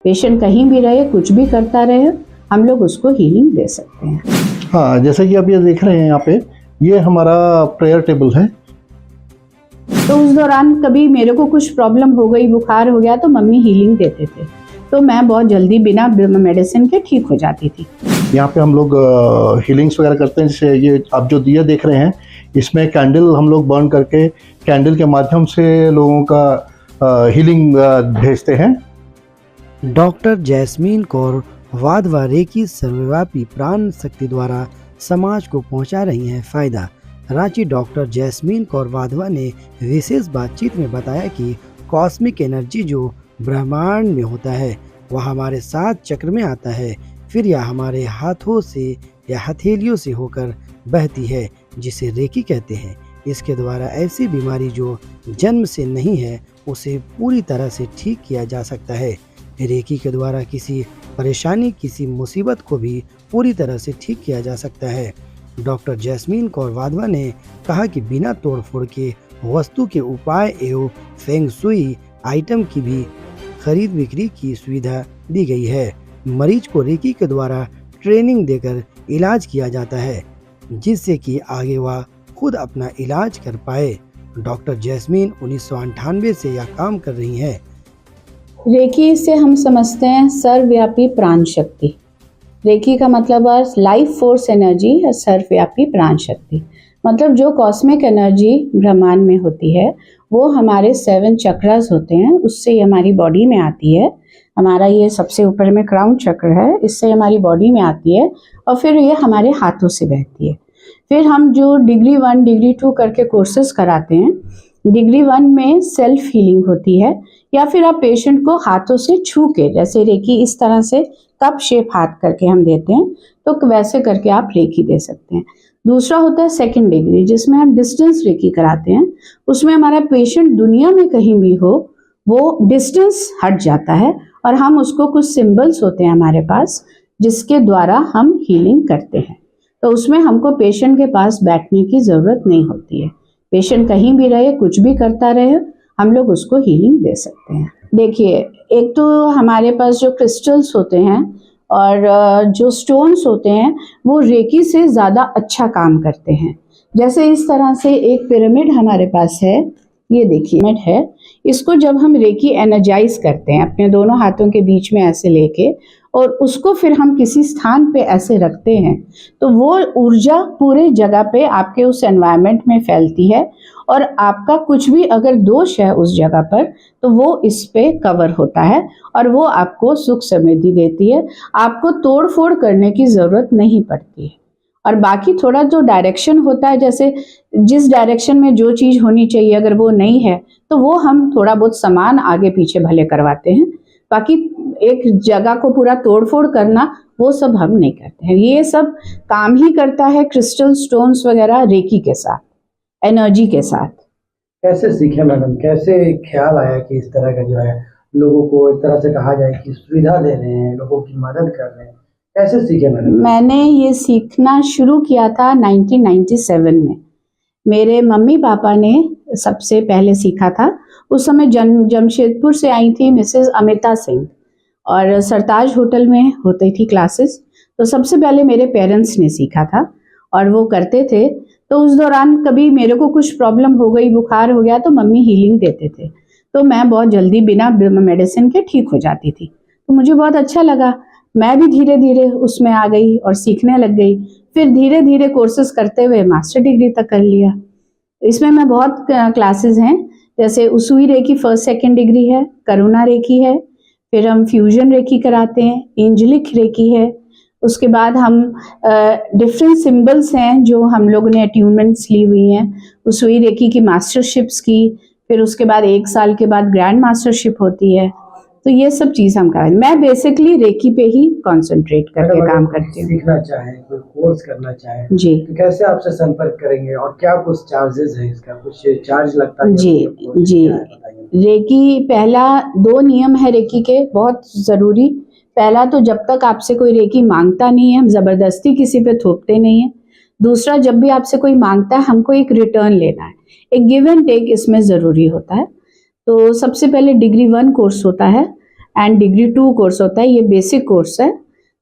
Patient कहीं भी रहे, कुछ भी करता रहे, हम लोग उसको हीलिंग दे सकते हैं। हाँ, जैसे कि आप ये देख रहे हैं यहाँ पे, ये हमारा प्रेयर टेबल है। तो उस दौरान कभी मेरे को कुछ प्रॉब्लम हो गई, बुखार हो गया, तो मम्मी हीलिंग देते थे, तो मैं बहुत जल्दी बिना मेडिसिन के ठीक हो जाती थी। यहाँ पे हम लोग हीलिंग्स वगैरह करते हैं। जैसे ये आप जो दिया देख रहे हैं, इसमें कैंडल हम लोग बर्न करके कैंडल के माध्यम से लोगों का हीलिंग भेजते हैं। Doctor Jasmine Kaur Wadhwa reiki सर्वव्यापी प्राण शक्ति द्वारा समाज को पहुंचा रही हैं फायदा। रांची डॉक्टर जैस्मीन कौर वाधवा ने विशेष बातचीत में बताया कि कॉस्मिक एनर्जी जो ब्रह्मांड में होता है वह हमारे 7 चक्र में आता है, फिर यह हमारे हाथों से या हथेलियों से होकर बहती है, जिसे रेकी कहते हैं। इसके द्वारा ऐसी बीमारी जो जन्म से नहीं है उसे पूरी तरह से ठीक किया जा सकता है। रेकी के द्वारा किसी परेशानी, किसी मुसीबत को भी पूरी तरह से ठीक किया जा सकता है। डॉक्टर जैस्मीन कौर वाधवा ने कहा कि बिना तोड़फोड़ के वस्तु के उपाय एवं फेंग सुई आइटम की भी खरीद बिक्री की सुविधा दी गई है। मरीज को रेकी के द्वारा ट्रेनिंग देकर इलाज किया जाता है, जिससे कि आगे वह खुद अपना इलाज कर पाए। डॉक्टर जैस्मीन 1998 से यह काम कर रही हैं। रेकी से हम समझते हैं सर्वव्यापी प्राण शक्ति। रेकी का मतलब है लाइफ फोर्स एनर्जी या सर्वव्यापी प्राण शक्ति। मतलब जो कॉस्मिक एनर्जी ब्रह्मांड में होती है वो हमारे 7 चक्रास होते हैं, उससे हमारी बॉडी में आती है। हमारा ये सबसे ऊपर में क्राउन चक्र है, इससे हमारी बॉडी में आती है और फिर ये हमारे हाथों से बहती है। फिर हम जो डिग्री 1, डिग्री 2 करके कोर्सेज कराते हैं, डिग्री 1 में सेल्फ हीलिंग होती है, या फिर आप पेशेंट को हाथों से छू के, जैसे रेकी इस तरह से कप शेप हाथ करके हम देते हैं, तो वैसे करके आप रेकी दे सकते हैं। दूसरा होता है सेकंड डिग्री, जिसमें हम डिस्टेंस रेकी कराते हैं। उसमें हमारा पेशेंट दुनिया में कहीं भी हो, वो डिस्टेंस हट जाता है और हम उसको कुछ सिंबल्स होते हैं हमारे पास जिसके द्वारा हम हीलिंग करते हैं। तो उसमें हमको पेशेंट के पास बैठने की ज़रूरत नहीं होती है। पेशेंट कहीं भी रहे, कुछ भी करता रहे, हम लोग उसको हीलिंग दे सकते हैं। देखिए, एक तो हमारे पास जो क्रिस्टल्स होते हैं और जो स्टोन्स होते हैं वो रेकी से ज़्यादा अच्छा काम करते हैं। जैसे इस तरह से एक पिरामिड हमारे पास है, ये देखिए पिरामिड है। इसको जब हम रेकी एनर्जाइज करते हैं अपने दोनों हाथों के बीच में ऐसे लेके, और उसको फिर हम किसी स्थान पे ऐसे रखते हैं, तो वो ऊर्जा पूरे जगह पे आपके उस एनवायरनमेंट में फैलती है और आपका कुछ भी अगर दोष है उस जगह पर तो वो इस पे कवर होता है और वो आपको सुख समृद्धि देती है। आपको तोड़ फोड़ करने की ज़रूरत नहीं पड़ती है। और बाकी थोड़ा जो डायरेक्शन होता है, जैसे जिस डायरेक्शन में जो चीज़ होनी चाहिए अगर वो नहीं है तो वो हम थोड़ा बहुत सामान आगे पीछे भले करवाते हैं। बाकी एक जगह को पूरा तोड़फोड़ करना वो सब हम नहीं करते हैं। ये सब काम ही करता है क्रिस्टल स्टोन्स वगैरह रेकी के साथ, एनर्जी के साथ। कैसे सीखे मैडम, कैसे ख्याल आया कि इस तरह का जो है लोगों को एक तरह से कहा जाए कि सुविधा दे रहे हैं, लोगों की मदद कर रहे हैं, कैसे सीखे मैडम? मैंने ये सीखना शुरू किया था 1997 में। मेरे मम्मी पापा ने सबसे पहले सीखा था। उस समय जमशेदपुर से आई थी मिसेस अमिता सिंह और सरताज होटल में होती थी क्लासेस, तो सबसे पहले मेरे पेरेंट्स ने सीखा था और वो करते थे। तो उस दौरान कभी मेरे को कुछ प्रॉब्लम हो गई, बुखार हो गया, तो मम्मी हीलिंग देते थे, तो मैं बहुत जल्दी बिना मेडिसिन के ठीक हो जाती थी। तो मुझे बहुत अच्छा लगा, मैं भी धीरे धीरे उसमें आ गई और सीखने लग गई। फिर धीरे धीरे कोर्सेज करते हुए मास्टर डिग्री तक कर लिया। इसमें मैं बहुत क्लासेस हैं, जैसे उसूई रेकी 1st 2nd डिग्री है, करुणा रेकी है, फिर हम फ्यूजन रेकी कराते हैं, एंजेलिक रेकी है। उसके बाद हम डिफरेंट सिंबल्स हैं जो हम लोगों ने अट्यूनमेंट्स ली हुई हैं, उसूई रेकी की मास्टरशिप्स की, फिर उसके बाद 1 साल के बाद ग्रैंड मास्टरशिप होती है। तो ये सब चीज़ हम कराते हैं। मैं बेसिकली रेकी पे ही कंसंट्रेट करके काम करती हूँ। सीखना चाहे, कोई कोर्स करना चाहे जी, तो कैसे आपसे संपर्क करेंगे और क्या कुछ चार्जेस है, इसका कुछ चार्ज लगता है? जी। रेकी पहला 2 नियम है रेकी के बहुत ज़रूरी। पहला तो जब तक आपसे कोई रेकी मांगता नहीं है, हम ज़बरदस्ती किसी पे थोपते नहीं है। दूसरा, जब भी आपसे कोई मांगता है हमको एक रिटर्न लेना है, एक गिव एंड टेक इसमें ज़रूरी होता है। तो सबसे पहले डिग्री 1 कोर्स होता है एंड डिग्री 2 कोर्स होता है, ये बेसिक कोर्स है।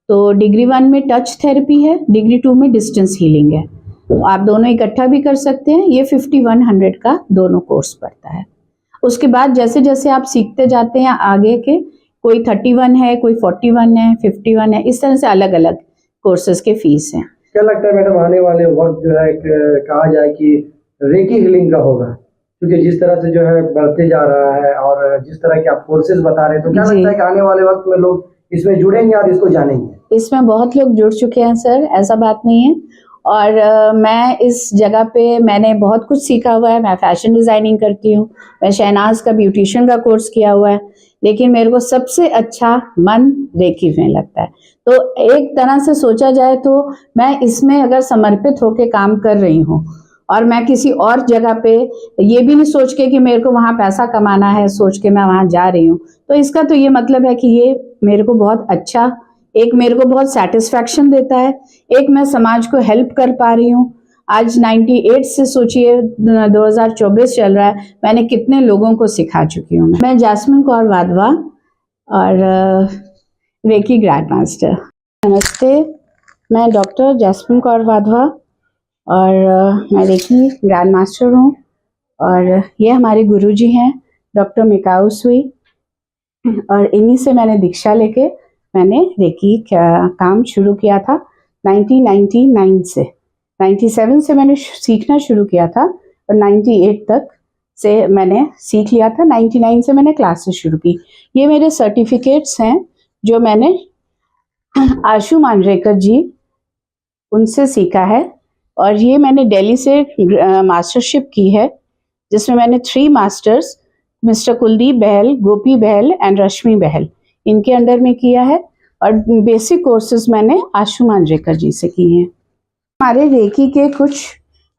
तो डिग्री 1 में टच थेरेपी है, डिग्री 2 में डिस्टेंस हीलिंग है। तो आप दोनों इकट्ठा भी कर सकते हैं। ये 5100 का दोनों कोर्स पड़ता है। उसके बाद जैसे जैसे आप सीखते जाते हैं आगे के, कोई 31 है, कोई 41 है, 51 है, इस तरह से अलग अलग कोर्सेज के फीस हैं। क्या लगता है मैडम, आने वाले वक्त जो है कहा जाए कि रेकी हीलिंग का होगा, क्योंकि जिस तरह से जो है बढ़ते जा रहा है और जिस तरह के आप कोर्सेज बता रहे हैं, तो क्या लगता है कि आने वाले वक्त में लोग इसमें जुड़ेंगे और इसको जानेंगे? इसमें बहुत लोग जुड़ चुके हैं सर, ऐसा बात नहीं है। और मैं इस जगह पे मैंने बहुत कुछ सीखा हुआ है। मैं फैशन डिज़ाइनिंग करती हूँ, मैं शहनाज का ब्यूटिशियन का कोर्स किया हुआ है, लेकिन मेरे को सबसे अच्छा मन रेकी में लगता है। तो एक तरह से सोचा जाए तो मैं इसमें अगर समर्पित होकर काम कर रही हूँ, और मैं किसी और जगह पे ये भी नहीं सोच के कि मेरे को वहाँ पैसा कमाना है सोच के मैं वहाँ जा रही हूँ, तो इसका तो ये मतलब है कि ये मेरे को बहुत अच्छा, एक मेरे को बहुत सेटिस्फैक्शन देता है, एक मैं समाज को हेल्प कर पा रही हूँ। आज 98 से सोचिए 2024 चल रहा है, मैंने कितने लोगों को सिखा चुकी हूँ। मैं जैस्मिन कौर वाधवा और रेकी ग्रैंड मास्टर। नमस्ते, मैं डॉक्टर जैस्मिन कौर वाधवा और मैं रेकी ग्रैंड मास्टर हूँ। और ये हमारे गुरुजी हैं डॉक्टर मिकाऊ सुई, और इन्हीं से मैंने दीक्षा लेके मैंने रेकी का काम शुरू किया था 1999 से। 97 से मैंने सीखना शुरू किया था और 98 तक से मैंने सीख लिया था। 99 से मैंने क्लासेस शुरू की। ये मेरे सर्टिफिकेट्स हैं जो मैंने आशु मांजरेकर जी उनसे सीखा है, और ये मैंने दिल्ली से मास्टरशिप की है, जिसमें मैंने 3 masters mister Kuldeep Behl, Gopi Behl and Rashmi Behl, इनके अंडर में किया है। और बेसिक कोर्सेज मैंने आशु मांजरेकर जी से किए हैं। हमारे रेकी के कुछ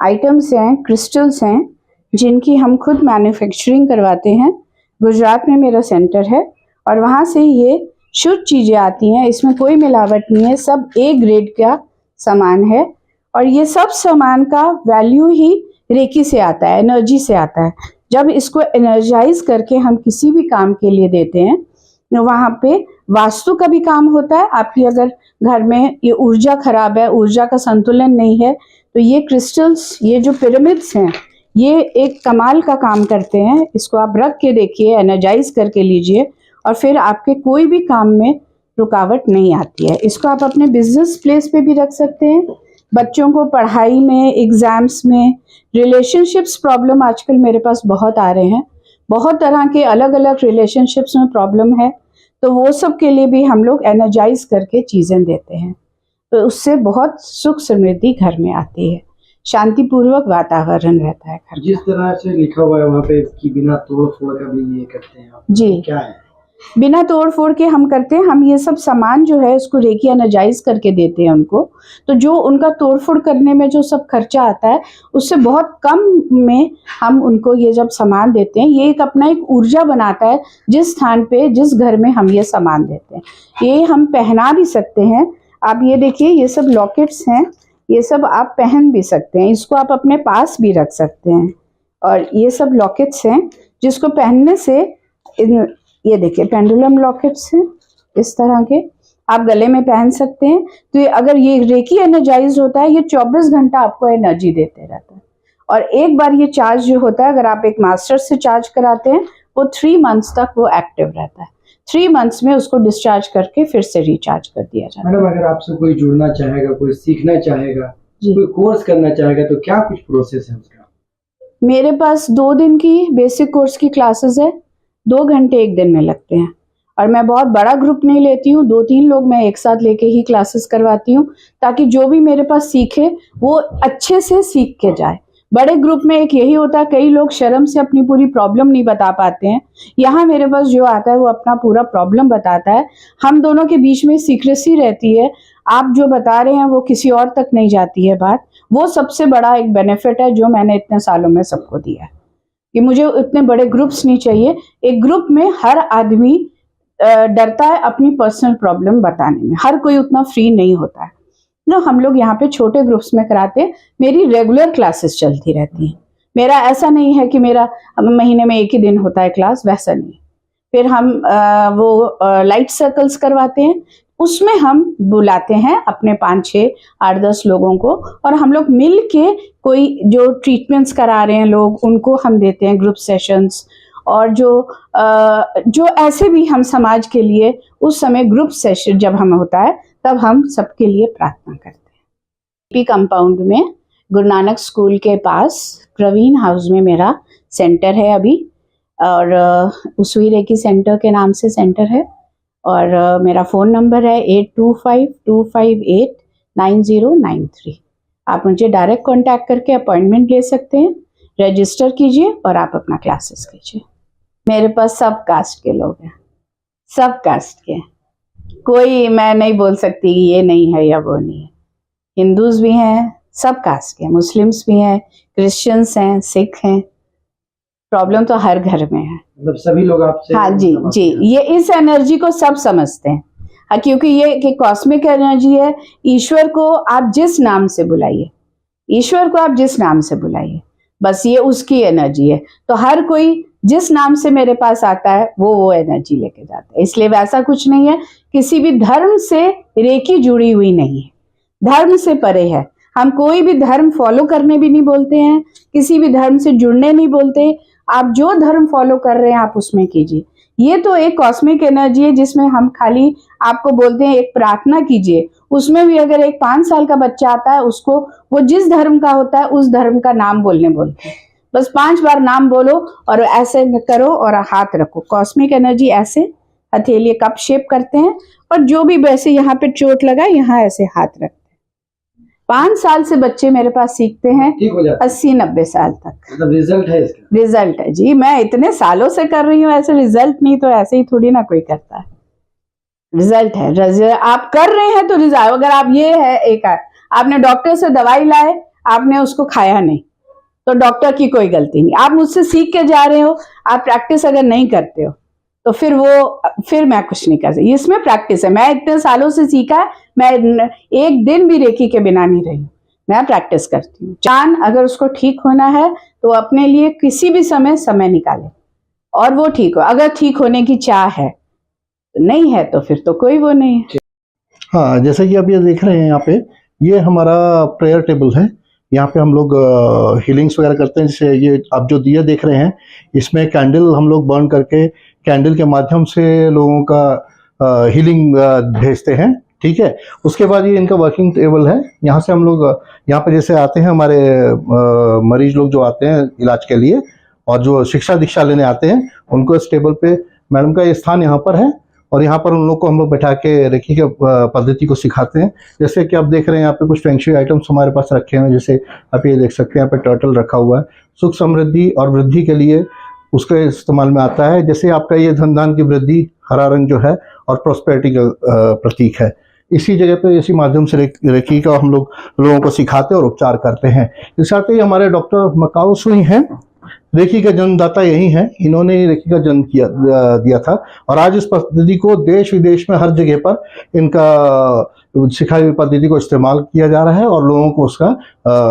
आइटम्स हैं, क्रिस्टल्स हैं, जिनकी हम खुद मैन्युफैक्चरिंग करवाते हैं। गुजरात में मेरा सेंटर है और वहाँ से ये शुद्ध चीज़ें आती हैं, इसमें कोई मिलावट नहीं है, सब ए ग्रेड का सामान है। और ये सब सामान का वैल्यू ही रेकी से आता है, एनर्जी से आता है। जब इसको एनर्जाइज करके हम किसी भी काम के लिए देते हैं, वहाँ पे वास्तु का भी काम होता है। आपकी अगर घर में ये ऊर्जा खराब है, ऊर्जा का संतुलन नहीं है, तो ये क्रिस्टल्स, ये जो पिरामिड्स हैं, ये एक कमाल का काम करते हैं। इसको आप रख के देखिए, एनर्जाइज करके लीजिए, और फिर आपके कोई भी काम में रुकावट नहीं आती है। इसको आप अपने बिजनेस प्लेस पे भी रख सकते हैं, बच्चों को पढ़ाई में, एग्जाम्स में, रिलेशनशिप्स प्रॉब्लम आजकल मेरे पास बहुत आ रहे हैं, बहुत तरह के अलग अलग रिलेशनशिप्स में प्रॉब्लम है, तो वो सब के लिए भी हम लोग एनर्जाइज करके चीज़ें देते हैं। तो उससे बहुत सुख समृद्धि घर में आती है, शांतिपूर्वक वातावरण रहता है घर। जिस तरह से लिखा हुआ है वहाँ पे कि बिना तोड़ फोड़ का भी ये करते हैं आप, जी, क्या है? बिना तोड़ फोड़ के हम करते हैं। हम ये सब सामान जो है उसको रेकी एनर्जाइज करके देते हैं उनको। तो जो उनका तोड़ फोड़ करने में जो सब खर्चा आता है, उससे बहुत कम में हम उनको ये जब सामान देते हैं, ये एक अपना एक ऊर्जा बनाता है जिस स्थान पे, जिस घर में हम ये सामान देते हैं। ये हम पहना भी सकते हैं। आप ये देखिए, ये सब लॉकेट्स हैं, ये सब आप पहन भी सकते हैं, इसको आप अपने पास भी रख सकते हैं। और ये सब लॉकेट्स हैं जिसको पहनने से, ये देखिए पेंडुलम लॉकेट्स हैं इस तरह के, आप गले में पहन सकते हैं। तो ये अगर ये रेकी एनर्जाइज होता है, ये 24 घंटा आपको एनर्जी देते रहता है। और एक बार ये चार्ज जो होता है, अगर आप एक मास्टर से चार्ज कराते हैं, वो 3 मंथ्स तक वो एक्टिव रहता है। 3 मंथ्स में उसको डिस्चार्ज करके फिर से रिचार्ज कर दिया जाता है। मैडम, अगर आपसे कोई जुड़ना चाहेगा, कोई सीखना चाहेगा, कोई कोर्स करना चाहेगा, तो क्या कुछ प्रोसेस है उसका? मेरे पास 2 दिन की बेसिक कोर्स की क्लासेस है, 2 घंटे एक दिन में लगते हैं। और मैं बहुत बड़ा ग्रुप नहीं लेती हूँ, 2-3 लोग मैं एक साथ लेके ही क्लासेस करवाती हूँ, ताकि जो भी मेरे पास सीखे वो अच्छे से सीख के जाए। बड़े ग्रुप में एक यही होता है, कई लोग शर्म से अपनी पूरी प्रॉब्लम नहीं बता पाते हैं। यहाँ मेरे पास जो आता है वो अपना पूरा प्रॉब्लम बताता है। हम दोनों के बीच में सीक्रेसी रहती है, आप जो बता रहे हैं वो किसी और तक नहीं जाती है बात। वो सबसे बड़ा एक बेनिफिट है जो मैंने इतने सालों में सबको दिया है, कि मुझे इतने बड़े ग्रुप्स नहीं चाहिए। एक ग्रुप में हर आदमी डरता है अपनी पर्सनल प्रॉब्लम बताने में, हर कोई उतना फ्री नहीं होता है। ना हम लोग यहाँ पे छोटे ग्रुप्स में कराते हैं। मेरी रेगुलर क्लासेस चलती रहती हैं। मेरा ऐसा नहीं है कि मेरा महीने में एक ही दिन होता है क्लास, वैसा नहीं। फिर हम वो लाइट सर्कल्स करवाते हैं, उसमें हम बुलाते हैं अपने 5, 6, 8, 10 लोगों को, और हम लोग मिल के कोई जो ट्रीटमेंट्स करा रहे हैं लोग उनको हम देते हैं ग्रुप सेशंस। और जो ऐसे भी हम समाज के लिए उस समय ग्रुप सेशन जब हम होता है तब हम सबके लिए प्रार्थना करते हैं। पी कंपाउंड में गुरु नानक स्कूल के पास प्रवीण हाउस में मेरा सेंटर है अभी, और उसवी रेकी सेंटर के नाम से सेंटर है। और मेरा फ़ोन नंबर है 8252589093। आप मुझे डायरेक्ट कांटेक्ट करके अपॉइंटमेंट ले सकते हैं, रजिस्टर कीजिए और आप अपना क्लासेस कीजिए। मेरे पास सब कास्ट के लोग हैं, सब कास्ट के, कोई मैं नहीं बोल सकती कि ये नहीं है या वो नहीं है। हिंदूज भी हैं, सब कास्ट के, मुस्लिम्स भी हैं, क्रिश्चियंस हैं, सिख हैं। प्रॉब्लम तो हर घर में है, मतलब सभी लोग आपसे। हाँ जी जी, ये इस एनर्जी को सब समझते हैं। हाँ, क्योंकि ये कि कॉस्मिक एनर्जी है। ईश्वर को आप जिस नाम से बुलाइए, ईश्वर को आप जिस नाम से बुलाइए, बस ये उसकी एनर्जी है। तो हर कोई जिस नाम से मेरे पास आता है वो एनर्जी लेके जाता है। इसलिए वैसा कुछ नहीं है, किसी भी धर्म से रेकी जुड़ी हुई नहीं है, धर्म से परे है। हम कोई भी धर्म फॉलो करने भी नहीं बोलते हैं, किसी भी धर्म से जुड़ने नहीं बोलते। आप जो धर्म फॉलो कर रहे हैं आप उसमें कीजिए। ये तो एक कॉस्मिक एनर्जी है जिसमें हम खाली आपको बोलते हैं एक प्रार्थना कीजिए। उसमें भी अगर एक 5 साल का बच्चा आता है, उसको वो जिस धर्म का होता है उस धर्म का नाम बोलने बोलते हैं। बस 5 बार नाम बोलो और ऐसे करो और हाथ रखो। कॉस्मिक एनर्जी ऐसे हथेली कप शेप करते हैं, और जो भी वैसे यहाँ पे चोट लगा यहाँ ऐसे हाथ रखते हैं। 5 साल से बच्चे मेरे पास सीखते हैं, 80-90 साल तक। मतलब रिजल्ट है इसका? रिजल्ट है जी, मैं इतने सालों से कर रही हूँ, ऐसे रिजल्ट नहीं तो ऐसे ही थोड़ी ना कोई करता है। रिजल्ट है, आप कर रहे हैं तो रिजल्ट। अगर आप ये है एक आपने डॉक्टर से दवाई लाए, आपने उसको खाया नहीं, तो डॉक्टर की कोई गलती नहीं। आप मुझसे सीख के जा रहे हो, आप प्रैक्टिस अगर नहीं करते हो तो फिर मैं कुछ नहीं कर सकती। इसमें प्रैक्टिस है। मैं इतने सालों से सीखा है, मैं एक दिन भी रेकी के बिना नहीं रही हूँ, मैं प्रैक्टिस करती हूँ। चांद अगर उसको ठीक होना है तो अपने लिए किसी भी समय निकाले और वो ठीक हो। अगर ठीक होने की चाह है, नहीं है तो फिर तो कोई वो नहीं है। हाँ, जैसे कि आप ये देख रहे हैं यहाँ पे, ये हमारा प्रेयर टेबल है। यहाँ पे हम लोग हीलिंग्स वगैरह करते हैं। जैसे ये आप जो दिया देख रहे हैं, इसमें कैंडल हम लोग बर्न करके कैंडल के माध्यम से लोगों का हीलिंग भेजते हैं, ठीक है। उसके बाद ये इनका वर्किंग टेबल है। यहाँ से हम लोग यहाँ पे जैसे आते हैं हमारे मरीज लोग जो आते हैं इलाज के लिए, और जो शिक्षा दीक्षा लेने आते हैं, उनको इस टेबल पे मैडम का ये स्थान यहाँ पर है, और यहाँ पर उन लोग को हम लोग बैठा के रेकी के पद्धति को सिखाते हैं। जैसे कि आप देख रहे हैं यहाँ पे कुछ फेंगशुई आइटम्स हमारे पास रखे हुए हैं। जैसे आप ये देख सकते हैं, यहाँ पे टर्टल रखा हुआ है, सुख समृद्धि और वृद्धि के लिए उसके इस्तेमाल में आता है। जैसे आपका ये धन की वृद्धि, हरा रंग जो है, और प्रॉस्पेरिटी का प्रतीक है। इसी जगह पे इसी माध्यम से रेकी का हम लोग लोगों को सिखाते और उपचार करते हैं। इस साथ ही हमारे डॉक्टर मकाओ सुई हैं, रेकी का जन्मदाता यही हैं। इन्होंने ही रेकी का जन्म दिया था, और आज इस पद्धति को देश विदेश में हर जगह पर इनका सिखाई हुई पद्धति को इस्तेमाल किया जा रहा है और लोगों को उसका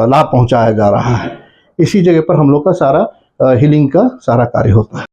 लाभ पहुंचाया जा रहा है। इसी जगह पर हम लोग का सारा हीलिंग का सारा कार्य होता है।